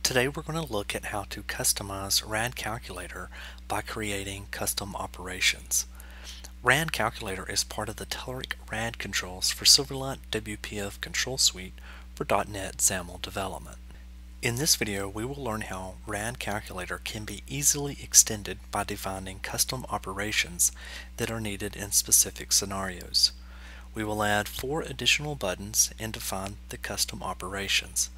Today we're going to look at how to customize RadCalculator by creating custom operations. RadCalculator is part of the Telerik RAD controls for Silverlight WPF control suite for .NET XAML development. In this video we will learn how RadCalculator can be easily extended by defining custom operations that are needed in specific scenarios. We will add 4 additional buttons and define the custom operations.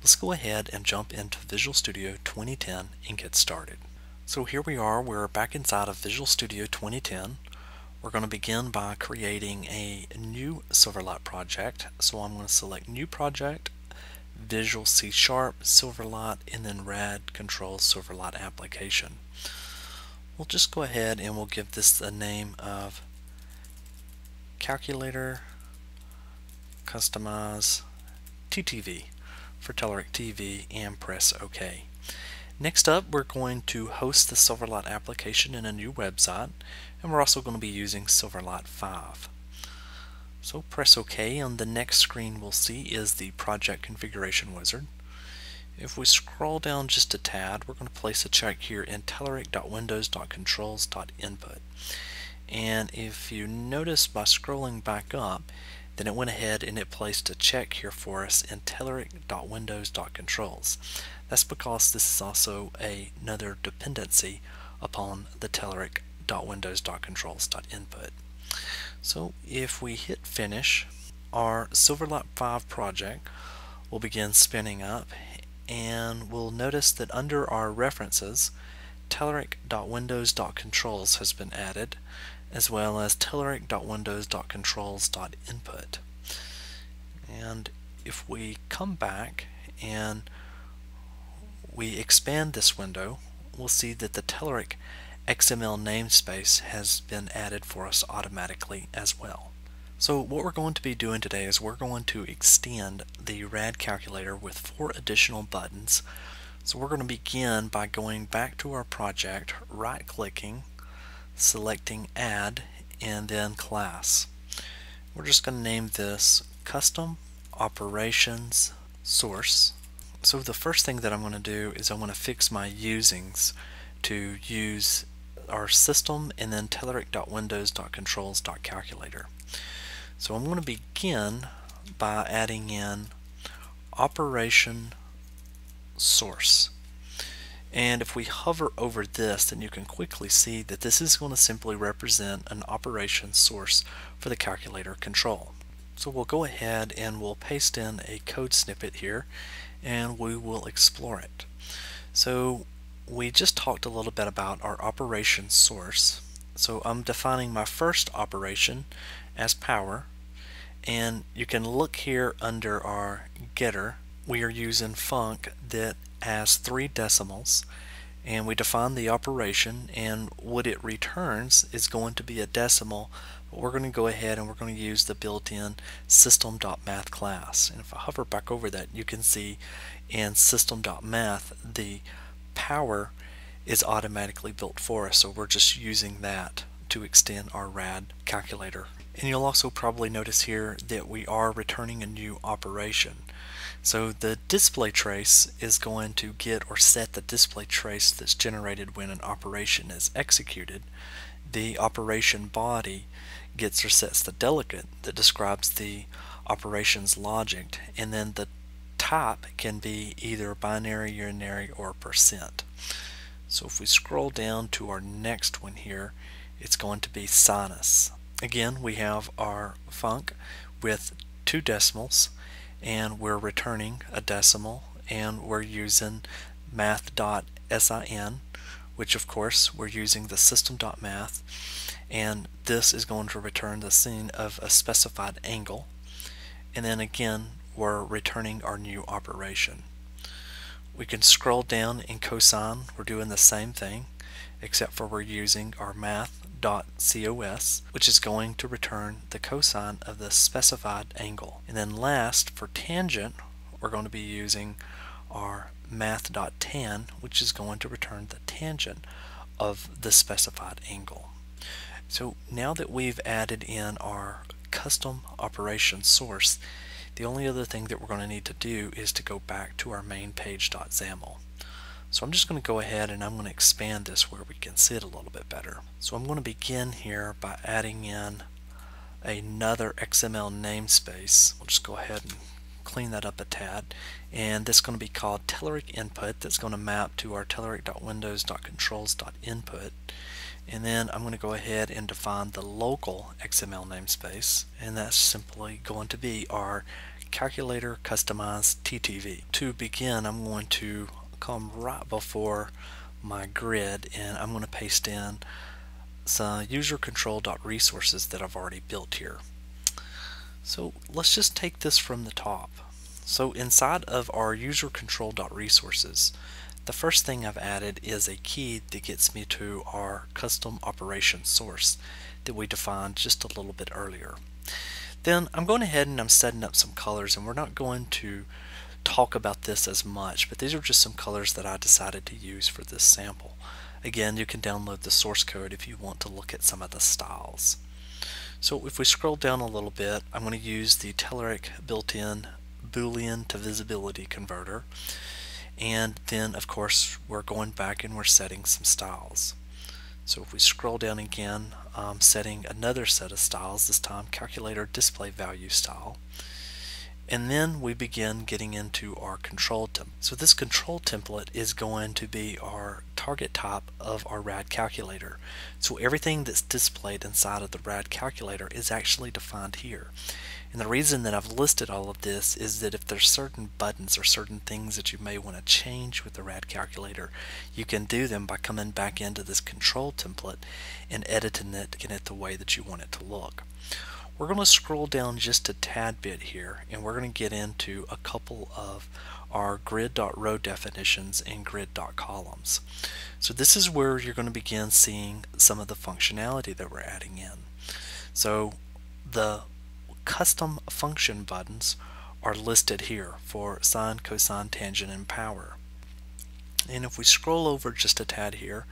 Let's go ahead and jump into Visual Studio 2010 and get started. So here we are, we're back inside of Visual Studio 2010. We're going to begin by creating a new Silverlight project. So I'm going to select New Project, Visual C#, Silverlight, and then Rad Control Silverlight Application. We'll just go ahead and we'll give this the name of Calculator Customize TTV for Telerik TV and press OK. Next up, we're going to host the Silverlight application in a new website, and we're also going to be using Silverlight 5. So press OK, and the next screen we'll see is the project configuration wizard. If we scroll down just a tad, we're going to place a check here in telerik.windows.controls.input. And if you notice by scrolling back up, then it went ahead and it placed a check here for us in telerik.windows.controls. That's because this is also another dependency upon the telerik.windows.controls.input. So if we hit finish, our Silverlight 5 project will begin spinning up, and we'll notice that under our references, telerik.windows.controls has been added, as well as telerik.windows.controls.input. And if we come back and we expand this window, we'll see that the Telerik XML namespace has been added for us automatically as well. So what we're going to be doing today is we're going to extend the RadCalculator with 4 additional buttons. So we're going to begin by going back to our project, right-clicking, selecting Add, and then Class. We're just going to name this Custom Operations Source. So the first thing that I'm going to do is I'm going to fix my usings to use our system and then telerik.windows.controls.calculator. So I'm going to begin by adding in Operation Source. And if we hover over this, then you can quickly see that this is going to simply represent an operation source for the calculator control. So we'll go ahead and we'll paste in a code snippet here, and we will explore it. So we just talked a little bit about our operation source. So I'm defining my first operation as power, and you can look here under our getter. We are using func that has 3 decimals, and we define the operation, and what it returns is going to be a decimal, but we're going to go ahead and we're going to use the built-in system.math class. And if I hover back over that, you can see in system.math the power is automatically built for us, so we're just using that to extend our RAD calculator. And you'll also probably notice here that we are returning a new operation. So the display trace is going to get or set the display trace that's generated when an operation is executed. The operation body gets or sets the delegate that describes the operation's logic, and then the type can be either binary, unary, or %. So if we scroll down to our next one here, it's going to be sinus. Again, we have our func with 2 decimals, and we're returning a decimal, and we're using math.sin, which of course we're using the system.math, and this is going to return the sin of a specified angle, and then again we're returning our new operation. We can scroll down in cosine. We're doing the same thing, except for we're using our math.cos, which is going to return the cosine of the specified angle. And then last, for tangent, we're going to be using our math.tan, which is going to return the tangent of the specified angle. So now that we've added in our custom operation source, The only other thing that we're going to need to do is to go back to our main page.xaml. So I'm just going to go ahead and I'm going to expand this where we can see it a little bit better. So I'm going to begin here by adding in another XML namespace. We'll just go ahead and clean that up a tad, and that's going to be called Telerik input. That's going to map to our telerik.windows.controls.input, and then I'm going to go ahead and define the local XML namespace, and that's simply going to be our calculator customized TTV. To begin, I'm going to come right before my grid and I'm going to paste in some user control.resources that I've already built here. So let's just take this from the top. So inside of our user control.resources, the first thing I've added is a key that gets me to our custom operation source that we defined just a little bit earlier. Then I'm going ahead and I'm setting up some colors, and we're not going to talk about this as much, but these are just some colors that I decided to use for this sample. Again, you can download the source code if you want to look at some of the styles. So if we scroll down a little bit, I'm going to use the Telerik built-in Boolean to visibility converter, and then of course we're going back and we're setting some styles. So if we scroll down again, setting another set of styles, this time calculator display value style. And then we begin getting into our control template. So this control template is going to be our target type of our RadCalculator. So everything that's displayed inside of the RadCalculator is actually defined here. And the reason that I've listed all of this is that if there's certain buttons or certain things that you may want to change with the RadCalculator, you can do them by coming back into this control template and editing it the way that you want it to look. We're going to scroll down just a tad bit here, and we're going to get into a couple of our grid.row definitions and grid.columns. So this is where you're going to begin seeing some of the functionality that we're adding in. So the custom function buttons are listed here for sine, cosine, tangent, and power. And if we scroll over just a tad here,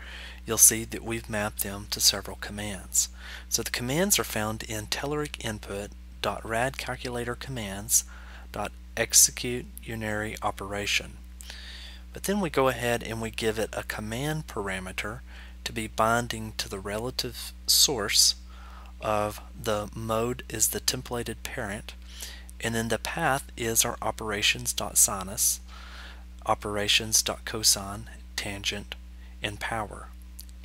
you'll see that we've mapped them to several commands. So the commands are found in Telerik input.radcalculator commands.execute unary operation. But then we go ahead and we give it a command parameter to be binding to the relative source of the mode is the templated parent, and then the path is our operations.sinus, operations.cosine, tangent, and power.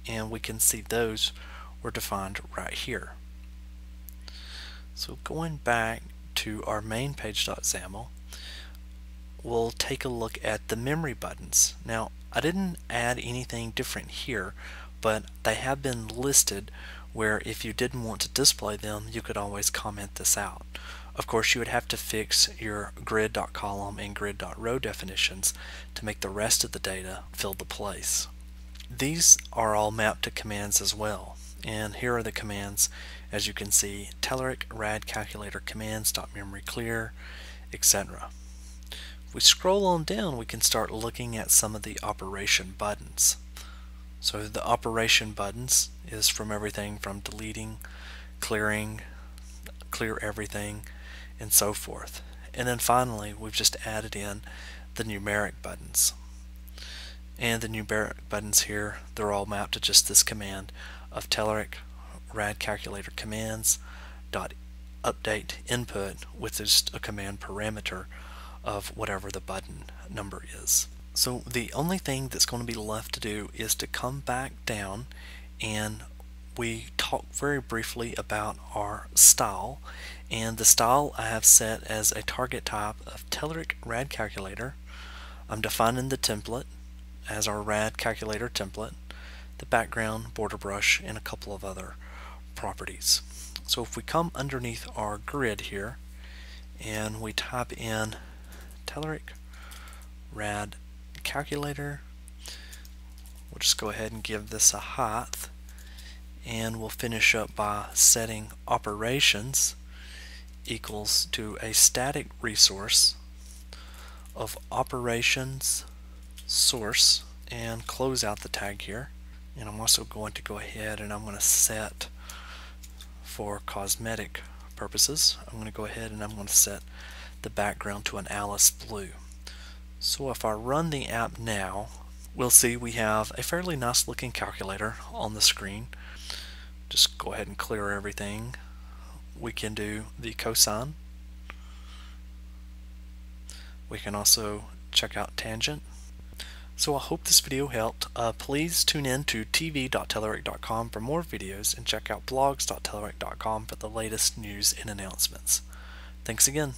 And we can see those were defined right here. So going back to our main page.xaml, we'll take a look at the memory buttons. Now, I didn't add anything different here, but they have been listed where if you didn't want to display them, you could always comment this out. Of course, you would have to fix your grid.column and grid.row definitions to make the rest of the data fill the place. These are all mapped to commands as well, and here are the commands. As you can see, Telerik RadCalculator commands.memory clear, etc. If we scroll on down, we can start looking at some of the operation buttons. So the operation buttons is from everything from deleting, clearing, clear everything, and so forth. And then finally, we've just added in the numeric buttons. And the numeric buttons here, they're all mapped to just this command of Telerik RadCalculator commands.update input with just a command parameter of whatever the button number is. So the only thing that's going to be left to do is to come back down, and we talked very briefly about our style, and the style I have set as a target type of Telerik RadCalculator. I'm defining the template as our RadCalculator template, the background, border brush, and a couple of other properties. So if we come underneath our grid here and we type in Telerik RadCalculator, we'll just go ahead and give this a height, and we'll finish up by setting operations equals to a static resource of operations source, and close out the tag here. And I'm also going to go ahead and I'm going to set, for cosmetic purposes, I'm going to go ahead and I'm going to set the background to an Alice blue. So if I run the app now, we'll see we have a fairly nice looking calculator on the screen. Just go ahead and clear everything. We can do the cosine. We can also check out tangent. So I hope this video helped. Please tune in to tv.telerik.com for more videos and check out blogs.telerik.com for the latest news and announcements. Thanks again.